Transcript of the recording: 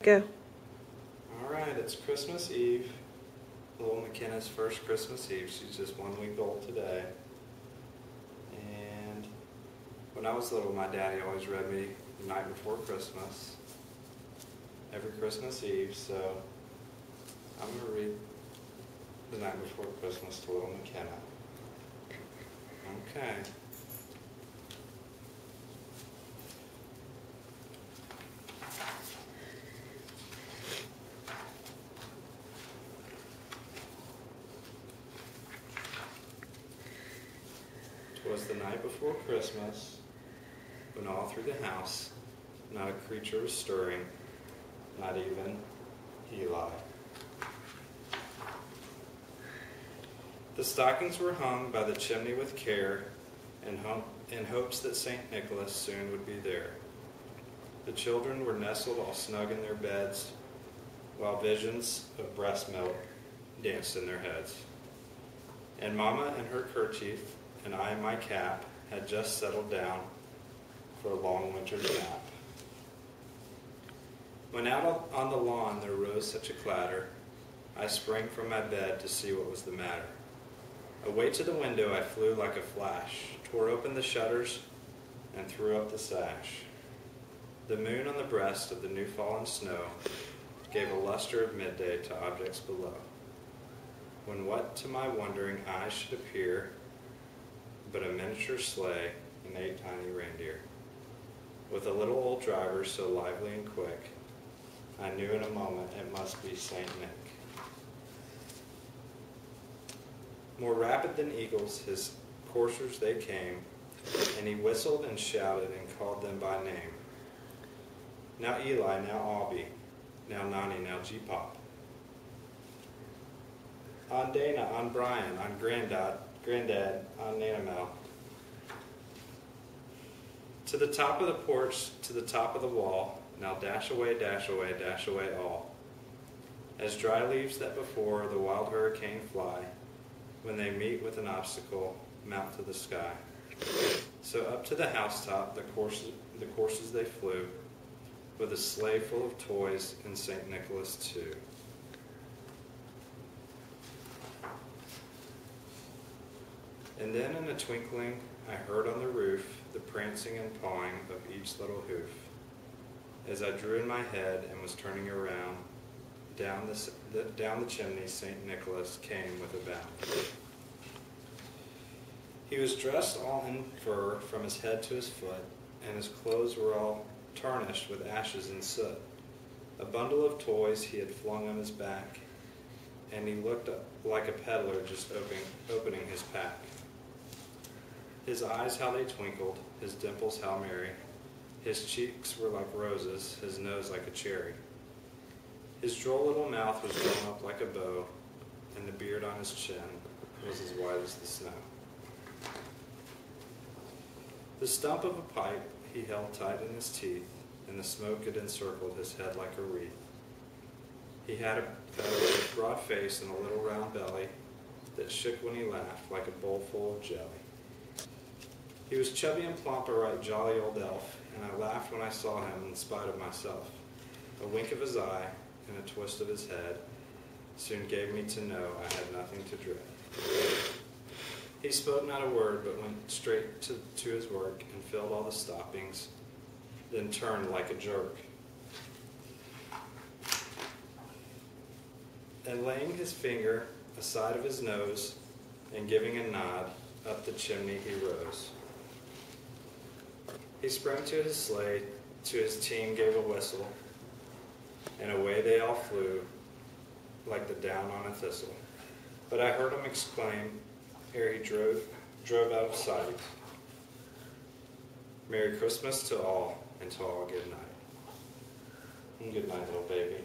Go. Alright, it's Christmas Eve. Little McKenna's first Christmas Eve. She's just 1 week old today. And when I was little, my daddy always read me The Night Before Christmas. Every Christmas Eve, so I'm going to read The Night Before Christmas to little McKenna. Okay. Was the night before Christmas, when all through the house not a creature was stirring, not even Eli. The stockings were hung by the chimney with care, in hopes that St. Nicholas soon would be there. The children were nestled all snug in their beds, while visions of breast milk danced in their heads. And Mama in her kerchief, and I in my cap, had just settled down for a long winter's nap. When out on the lawn there rose such a clatter, I sprang from my bed to see what was the matter. Away to the window I flew like a flash, tore open the shutters, and threw up the sash. The moon on the breast of the new fallen snow gave a luster of midday to objects below, when what to my wondering eyes should appear but a miniature sleigh and 8 tiny reindeer, with a little old driver so lively and quick, I knew in a moment it must be Saint Nick. More rapid than eagles, his coursers they came, and he whistled and shouted and called them by name. Now Eli, now Albie, now Nani, now G-Pop. On Dana, on Brian, on Granddad, on Nanamel. To the top of the porch, to the top of the wall, now dash away, dash away, dash away all. As dry leaves that before the wild hurricane fly, when they meet with an obstacle, mount to the sky. So up to the housetop the courses they flew, with a sleigh full of toys and St. Nicholas too. And then in a twinkling I heard on the roof the prancing and pawing of each little hoof. As I drew in my head and was turning around, down the chimney St. Nicholas came with a bound. He was dressed all in fur from his head to his foot, and his clothes were all tarnished with ashes and soot. A bundle of toys he had flung on his back, and he looked like a peddler just opening his pack. His eyes, how they twinkled, his dimples, how merry. His cheeks were like roses, his nose like a cherry. His droll little mouth was drawn up like a bow, and the beard on his chin was as white as the snow. The stump of a pipe he held tight in his teeth, and the smoke had encircled his head like a wreath. He had a broad face and a little round belly that shook when he laughed like a bowl full of jelly. He was chubby and plump, a right jolly old elf, and I laughed when I saw him in spite of myself. A wink of his eye and a twist of his head soon gave me to know I had nothing to dread. He spoke not a word, but went straight to his work and filled all the stoppings, then turned like a jerk. And laying his finger aside of his nose and giving a nod, up the chimney he rose. He sprang to his sleigh, to his team gave a whistle, and away they all flew like the down on a thistle. But I heard him exclaim, ere he drove out of sight, Merry Christmas to all, and to all good night. And good night, little baby.